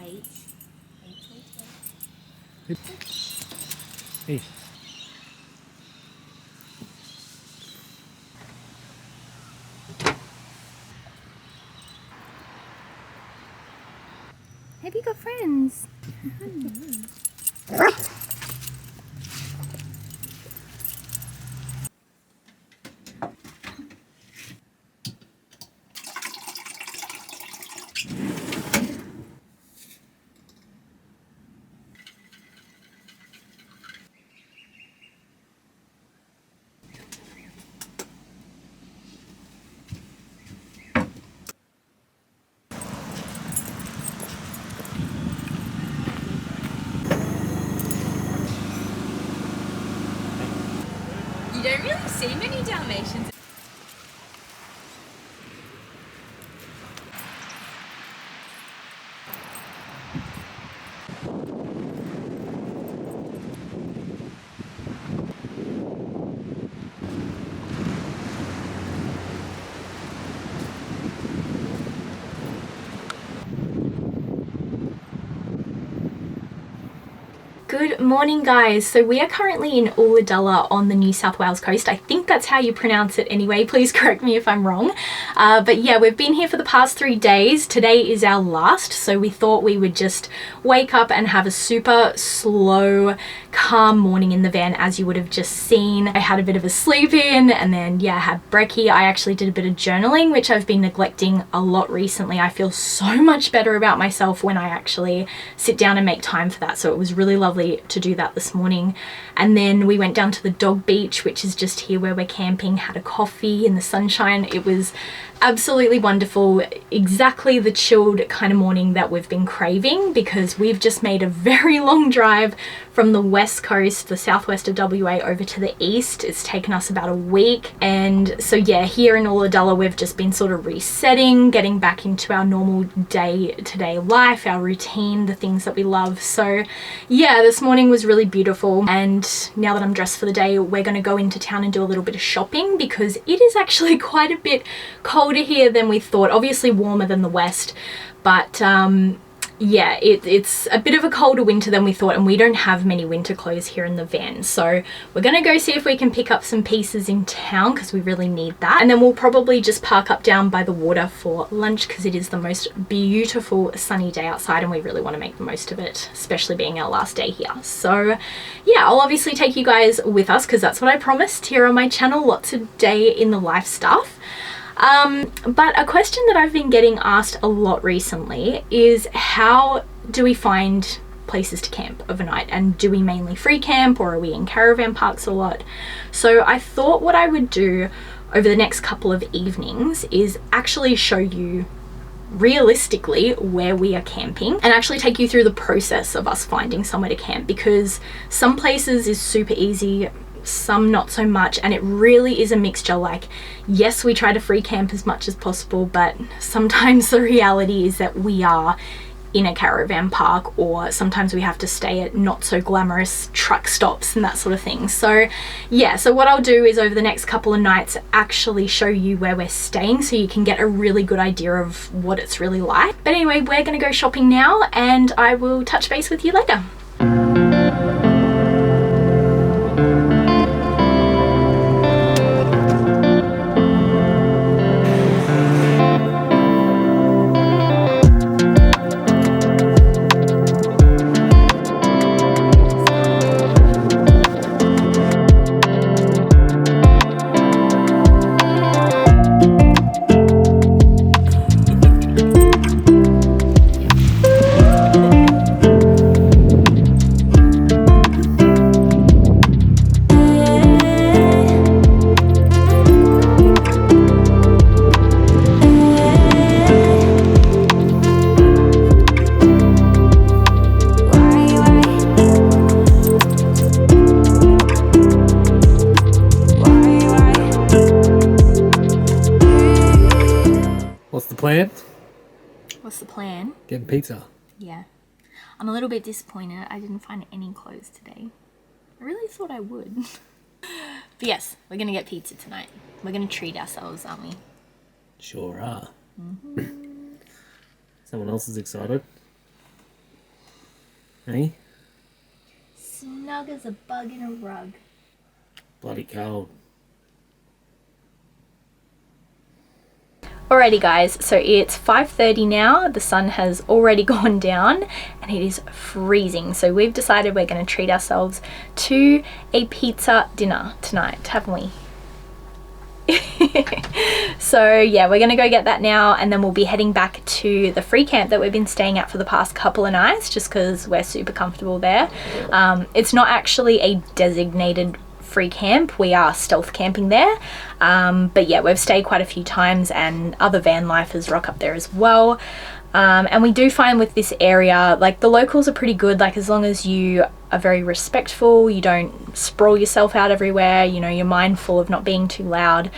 Wait. Hey. Have you got friends? You don't really see many Dalmatians. Good morning, guys. So we are currently in Ulladulla on the New South Wales coast. I think that's how you pronounce it anyway. Please correct me if I'm wrong. But yeah, we've been here for the past 3 days. Today is our last, so we thought we would just wake up and have a super slow, calm morning in the van, as you would have just seen. I had a bit of a sleep in, and then yeah, I had brekkie. I actually did a bit of journaling, which I've been neglecting a lot recently. I feel so much better about myself when I actually sit down and make time for that. So it was really lovely to do that this morning. And then we went down to the dog beach, which is just here where we're camping, had a coffee in the sunshine. It was absolutely wonderful. Exactly the chilled kind of morning that we've been craving, because we've just made a very long drive from the west coast, the southwest of WA, over to the east. It's taken us about a week, and so yeah, here in Ulladulla we've just been sort of resetting, getting back into our normal day-to-day life, our routine, the things that we love. So yeah, this morning was really beautiful, and now that I'm dressed for the day, we're going to go into town and do a little bit of shopping, because it is actually quite a bit colder here than we thought. Obviously warmer than the west, but yeah, it's a bit of a colder winter than we thought, and we don't have many winter clothes here in the van. So we're gonna go see if we can pick up some pieces in town, because we really need that. And then we'll probably just park up down by the water for lunch, because it is the most beautiful sunny day outside and we really want to make the most of it, especially being our last day here. So yeah, I'll obviously take you guys with us, because that's what I promised here on my channel, lots of day in the life stuff. But a question that I've been getting asked a lot recently is, how do we find places to camp overnight, and do we mainly free camp, or are we in caravan parks a lot? So I thought what I would do over the next couple of evenings is actually show you realistically where we are camping, and actually take you through the process of us finding somewhere to camp, because some places is super easy, some not so much, and it really is a mixture. Like, yes, we try to free camp as much as possible, but sometimes the reality is that we are in a caravan park, or sometimes we have to stay at not so glamorous truck stops and that sort of thing. So yeah, so what I'll do is over the next couple of nights actually show you where we're staying, so you can get a really good idea of what it's really like. But anyway, we're gonna go shopping now, and I will touch base with you later. What's the plan? What's the plan? Getting pizza. Yeah. I'm a little bit disappointed I didn't find any clothes today. I really thought I would. But yes, we're gonna get pizza tonight. We're gonna treat ourselves, aren't we? Sure are. Someone else is excited. Hey? Snug as a bug in a rug. Bloody cold. Alrighty guys, so it's 5:30 now, the sun has already gone down and it is freezing. So we've decided we're going to treat ourselves to a pizza dinner tonight, haven't we? So yeah, we're going to go get that now and then we'll be heading back to the free camp that we've been staying at for the past couple of nights just because we're super comfortable there. It's not actually a designated free camp, we are stealth camping there, but yeah, we've stayed quite a few times and other van lifers rock up there as well. And we do find with this area, like the locals are pretty good, like as long as you are very respectful, you don't sprawl yourself out everywhere, you know, you're mindful of not being too loud,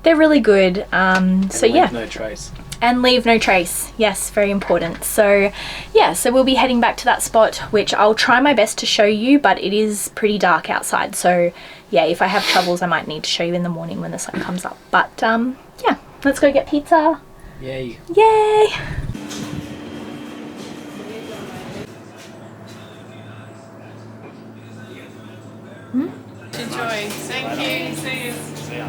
they're really good. So yeah, no trace. And leave no trace, yes, very important. So yeah, so we'll be heading back to that spot, which I'll try my best to show you, but it is pretty dark outside, so yeah, if I have troubles I might need to show you in the morning when the sun comes up. But yeah, let's go get pizza. Yay. Yay. Enjoy. Thank you. See you. See ya.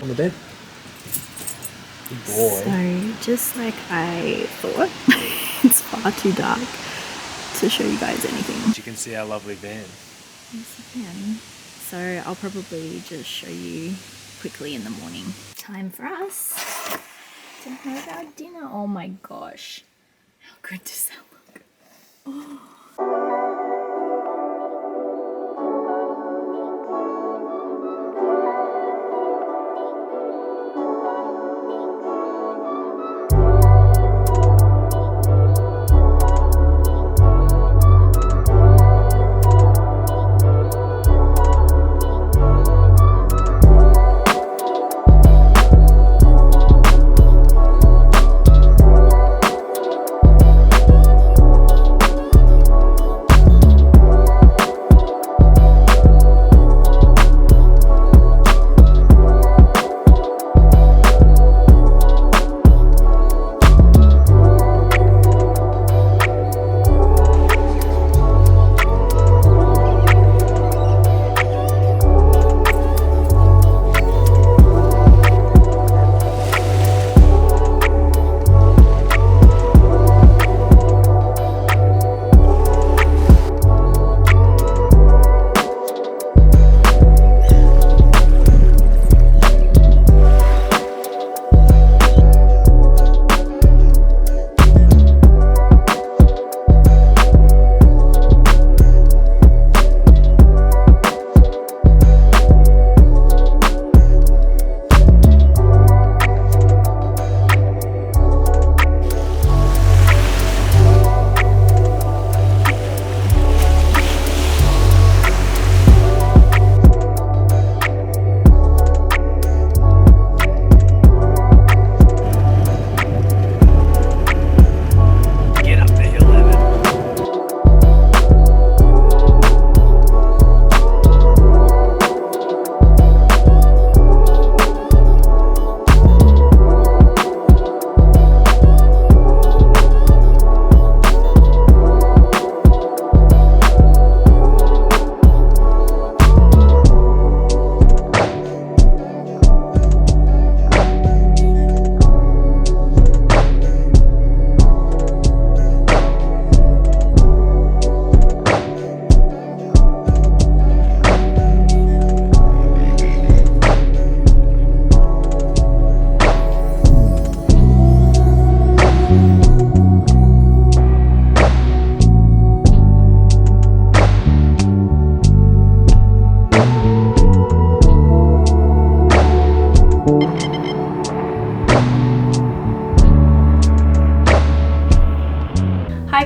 On the bed. Good boy. So, just like I thought, it's far too dark to show you guys anything. You can see our lovely van. Yes, I can. So, I'll probably just show you quickly in the morning. Time for us to have our dinner. Oh my gosh, how good does that look? Oh.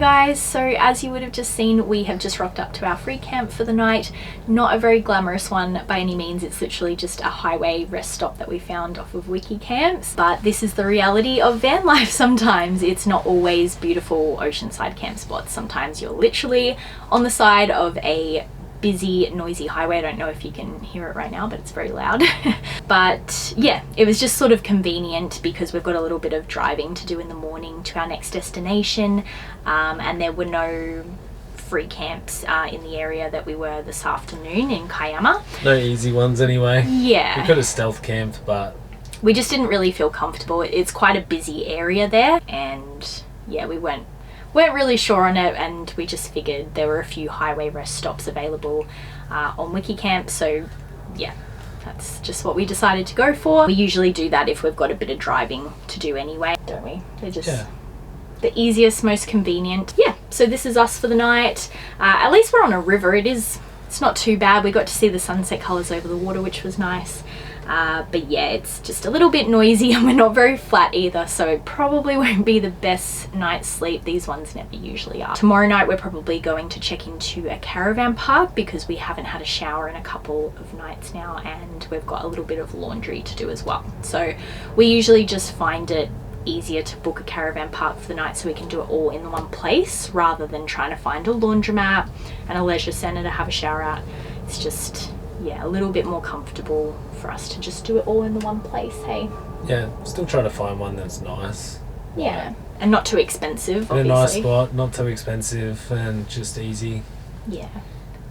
guys, so as you would have just seen, we have just rocked up to our free camp for the night. Not a very glamorous one by any means. It's literally just a highway rest stop that we found off of Wiki Camps. But this is the reality of van life sometimes. It's not always beautiful oceanside camp spots. Sometimes you're literally on the side of a busy, noisy highway. I don't know if you can hear it right now, but it's very loud. But yeah, it was just sort of convenient because we've got a little bit of driving to do in the morning to our next destination, and there were no free camps in the area that we were this afternoon in Kiama. No easy ones anyway. Yeah. We could have stealth camped, but we just didn't really feel comfortable. It's quite a busy area there, and yeah, we weren't really sure on it, and we just figured there were a few highway rest stops available on Wiki Camp, so yeah, that's just what we decided to go for. We usually do that if we've got a bit of driving to do anyway, don't we? They're just the easiest, most convenient. Yeah, so this is us for the night. At least we're on a river. It's not too bad. We got to see the sunset colours over the water, which was nice. But yeah, it's just a little bit noisy and we're not very flat either, so it probably won't be the best night's sleep. These ones never usually are. Tomorrow night we're probably going to check into a caravan park because we haven't had a shower in a couple of nights now, and we've got a little bit of laundry to do as well. So we usually just find it easier to book a caravan park for the night so we can do it all in one place rather than trying to find a laundromat and a leisure centre to have a shower at. It's just, yeah, a little bit more comfortable for us to just do it all in the one place, hey? yeah, still trying to find one that's nice. Yeah, and not too expensive, In a obviously. nice spot, not too expensive, and just easy. Yeah.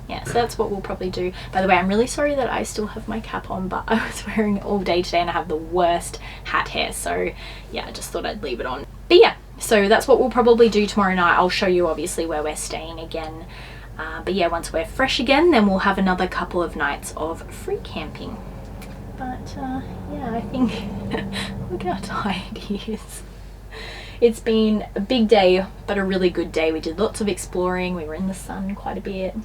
Yeah, so that's what we'll probably do. By the way, I'm really sorry that I still have my cap on, but I was wearing it all day today and I have the worst hat hair, so yeah, I just thought I'd leave it on. But yeah, so that's what we'll probably do tomorrow night. I'll show you obviously where we're staying again. But yeah, once we're fresh again, then we'll have another couple of nights of free camping. But yeah, I think look how tired he is. It's been a big day, but a really good day. We did lots of exploring. We were in the sun quite a bit.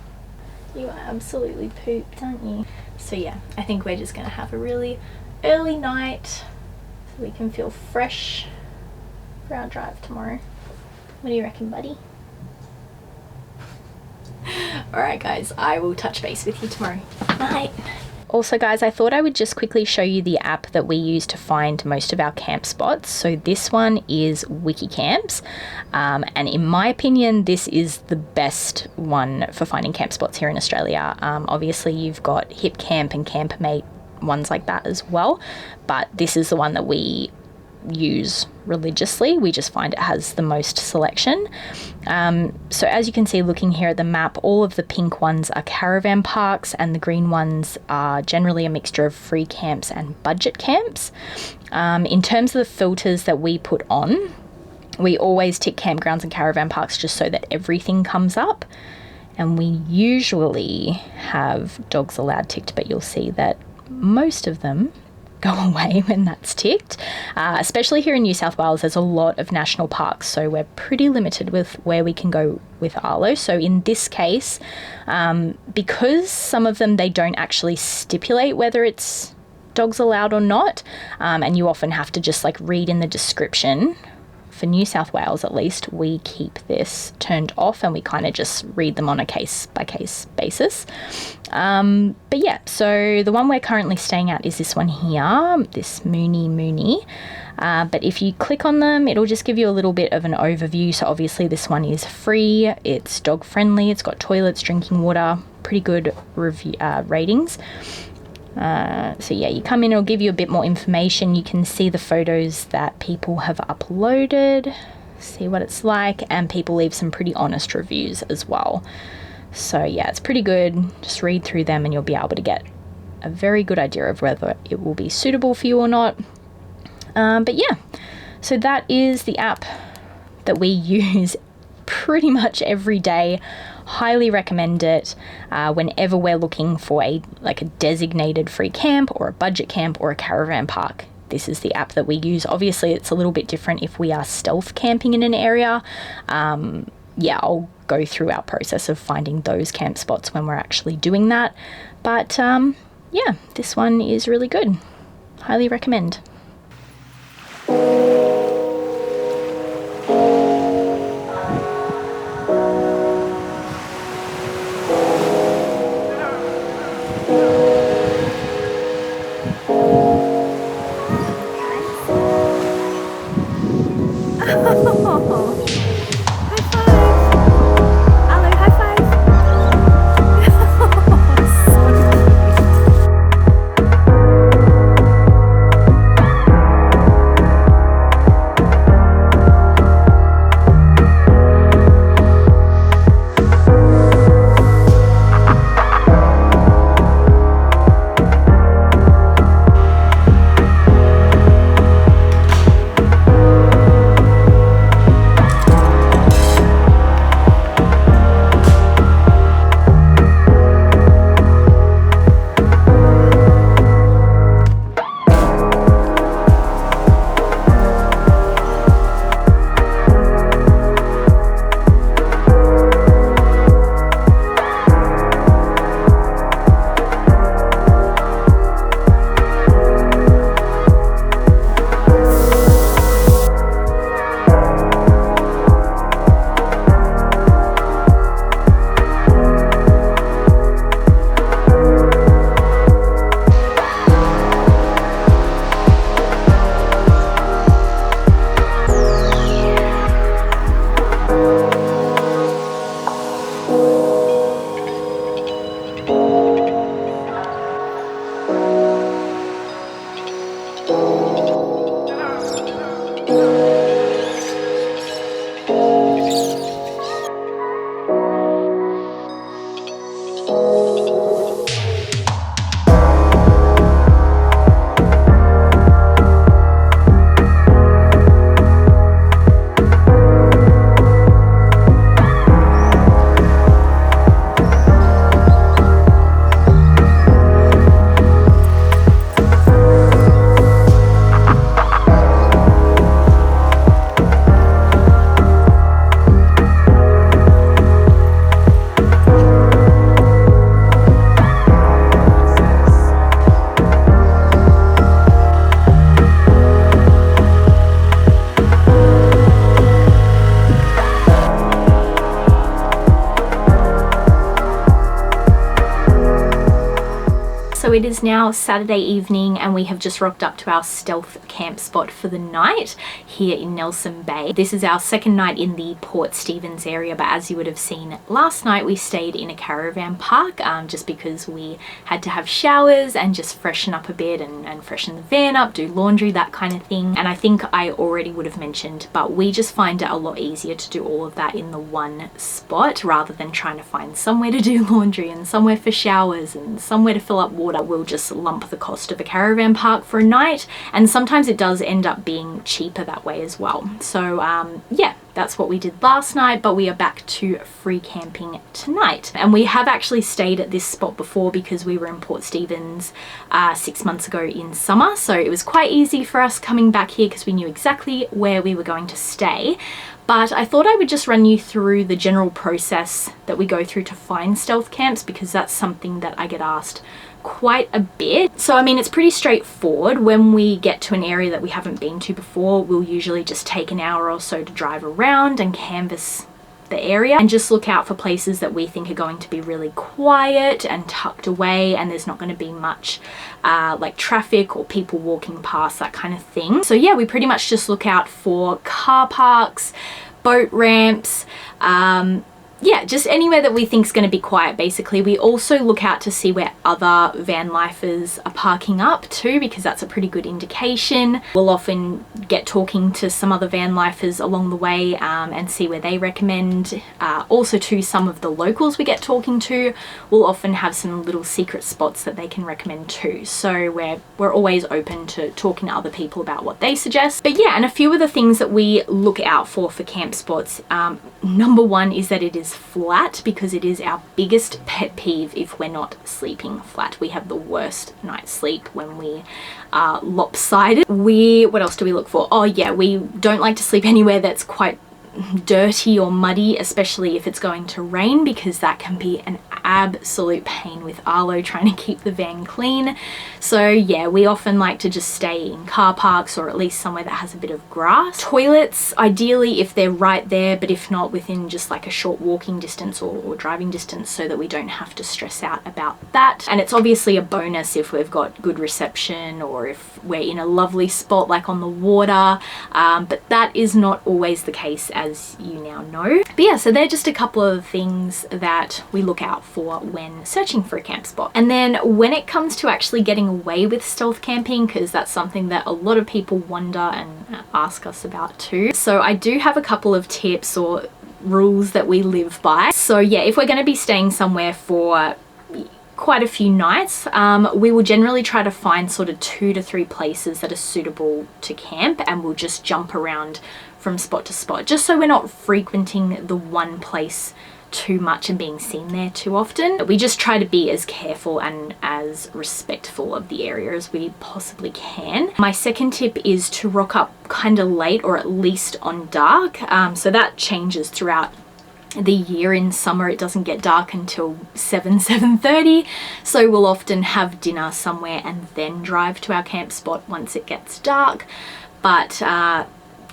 You are absolutely pooped, aren't you? So yeah, I think we're just gonna have a really early night so we can feel fresh for our drive tomorrow. What do you reckon, buddy? Alright guys, I will touch base with you tomorrow. Night. Also guys, I thought I would just quickly show you the app that we use to find most of our camp spots. So this one is Wiki Camps, and in my opinion this is the best one for finding camp spots here in Australia. Obviously you've got Hip Camp and Campermate, ones like that as well, but this is the one that we use religiously. We just find it has the most selection. So as you can see looking here at the map, all of the pink ones are caravan parks and the green ones are generally a mixture of free camps and budget camps. In terms of the filters that we put on, we always tick campgrounds and caravan parks just so that everything comes up, and we usually have dogs allowed ticked, but you'll see that most of them go away when that's ticked. Especially here in New South Wales, there's a lot of national parks, so we're pretty limited with where we can go with Arlo. So in this case, because some of them, they don't actually stipulate whether it's dogs allowed or not, and you often have to just like read in the description. For New South Wales at least, we keep this turned off and we kind of just read them on a case by case basis. But yeah, so the one we're currently staying at is this one here, this Mooney. But if you click on them, it'll just give you a little bit of an overview. So obviously this one is free, it's dog friendly, it's got toilets, drinking water, pretty good review ratings. So yeah, you come in, it'll give you a bit more information. You can see the photos that people have uploaded, see what it's like, and people leave some pretty honest reviews as well. So yeah, it's pretty good. Just read through them and you'll be able to get a very good idea of whether it will be suitable for you or not. But yeah, so that is the app that we use pretty much every day. Highly recommend it whenever we're looking for a designated free camp or a budget camp or a caravan park. This is the app that we use. Obviously it's a little bit different if we are stealth camping in an area. Yeah, I'll go through our process of finding those camp spots when we're actually doing that, but yeah, this one is really good. Highly recommend. So it is now Saturday evening and we have just rocked up to our stealth camp spot for the night here in Nelson Bay. This is our second night in the Port Stephens area, but as you would have seen last night, we stayed in a caravan park just because we had to have showers and just freshen up a bit and freshen the van up, do laundry, that kind of thing. And I think I already would have mentioned, but we just find it a lot easier to do all of that in the one spot rather than trying to find somewhere to do laundry and somewhere for showers and somewhere to fill up water. We'll just lump the cost of a caravan park for a night, and sometimes it does end up being cheaper that way as well. So yeah, that's what we did last night, but we are back to free camping tonight. And we have actually stayed at this spot before because we were in Port Stephens 6 months ago in summer, so it was quite easy for us coming back here because we knew exactly where we were going to stay. But I thought I would just run you through the general process that we go through to find stealth camps, because that's something that I get asked quite a bit. So I mean, it's pretty straightforward. When we get to an area that we haven't been to before, we'll usually just take an hour or so to drive around and canvass the area and just look out for places that we think are going to be really quiet and tucked away, and there's not going to be much like traffic or people walking past, that kind of thing. So yeah, we pretty much just look out for car parks, boat ramps, yeah, just anywhere that we think is going to be quiet, basically. We also look out to see where other van lifers are parking up too, because that's a pretty good indication. We'll often get talking to some other van lifers along the way and see where they recommend. Also to some of the locals we get talking to, we'll often have some little secret spots that they can recommend too. So we're always open to talking to other people about what they suggest. But yeah, and a few of the things that we look out for camp spots, number one is that it is flat, because it is our biggest pet peeve if we're not sleeping flat. We have the worst night's sleep when we are lopsided. What else do we look for? Oh yeah, we don't like to sleep anywhere that's quite dirty or muddy, especially if it's going to rain, because that can be an absolute pain with Arlo trying to keep the van clean. So yeah, we often like to just stay in car parks or at least somewhere that has a bit of grass. Toilets, ideally if they're right there, but if not, within just like a short walking distance or driving distance, so that we don't have to stress out about that. And it's obviously a bonus if we've got good reception or if we're in a lovely spot like on the water, but that is not always the case, as you now know. But yeah, so they're just a couple of things that we look out for when searching for a camp spot. And then when it comes to actually getting away with stealth camping, because that's something that a lot of people wonder and ask us about too, so I do have a couple of tips or rules that we live by. So yeah, if we're going to be staying somewhere for quite a few nights, we will generally try to find sort of 2 to 3 places that are suitable to camp, and we'll just jump around from spot to spot, just so we're not frequenting the one place too much and being seen there too often. We just try to be as careful and as respectful of the area as we possibly can. My second tip is to rock up kind of late, or at least on dark. So that changes throughout the year. In summer it doesn't get dark until 7:30, so we'll often have dinner somewhere and then drive to our camp spot once it gets dark. But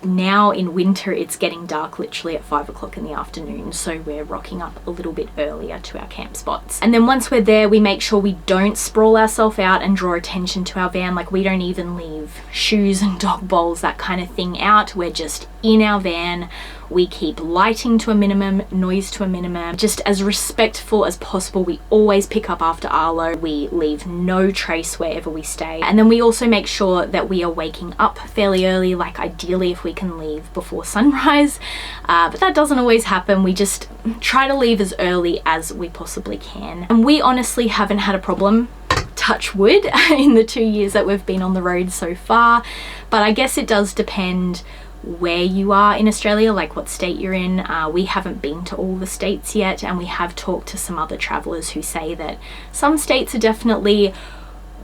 now in winter it's getting dark literally at 5 o'clock in the afternoon, so we're rocking up a little bit earlier to our camp spots. And then once we're there, we make sure we don't sprawl ourselves out and draw attention to our van. Like, we don't even leave shoes and dog bowls, that kind of thing, out. We're just in our van. We keep lighting to a minimum, noise to a minimum, just as respectful as possible. We always pick up after Arlo. We leave no trace wherever we stay. And then we also make sure that we are waking up fairly early, like ideally if we can leave before sunrise. But that doesn't always happen. We just try to leave as early as we possibly can. And we honestly haven't had a problem, touch wood, in the 2 years that we've been on the road so far. But I guess it does depend where you are in Australia, like what state you're in. We haven't been to all the states yet, and we have talked to some other travelers who say that some states are definitely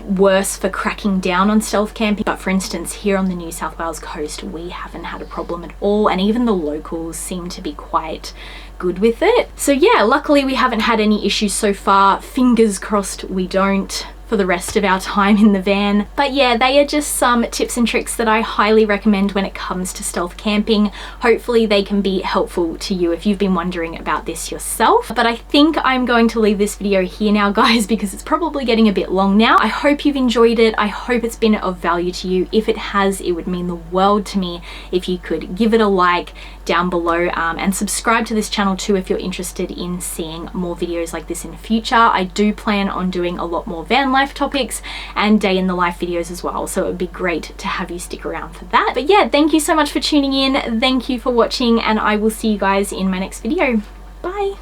worse for cracking down on stealth camping. But for instance, here on the New South Wales coast, we haven't had a problem at all, and even the locals seem to be quite good with it. So yeah, luckily we haven't had any issues so far. Fingers crossed we don't for the rest of our time in the van. But yeah, they are just some tips and tricks that I highly recommend when it comes to stealth camping. Hopefully they can be helpful to you if you've been wondering about this yourself. But I think I'm going to leave this video here now, guys, because it's probably getting a bit long now. I hope you've enjoyed it. I hope it's been of value to you. If it has, it would mean the world to me if you could give it a like down below, and subscribe to this channel too if you're interested in seeing more videos like this in the future. I do plan on doing a lot more van life topics and day in the life videos as well, so it would be great to have you stick around for that. But yeah, thank you so much for tuning in. Thank you for watching, and I will see you guys in my next video. Bye.